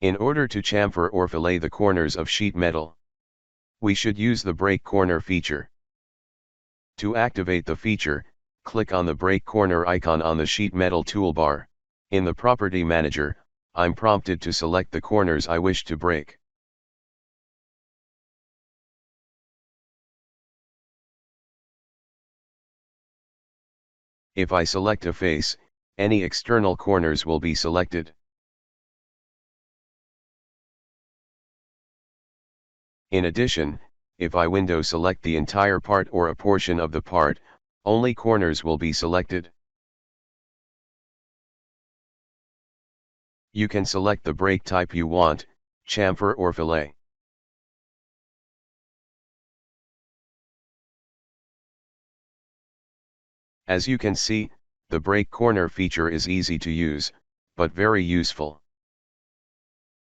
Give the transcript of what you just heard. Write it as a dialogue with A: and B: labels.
A: In order to chamfer or fillet the corners of sheet metal, we should use the break corner feature. To activate the feature, click on the break corner icon on the sheet metal toolbar. In the Property Manager, I'm prompted to select the corners I wish to break. If I select a face, any external corners will be selected. In addition, if I window select the entire part or a portion of the part, only corners will be selected. You can select the break type you want, chamfer or fillet. As you can see, the break corner feature is easy to use, but very useful.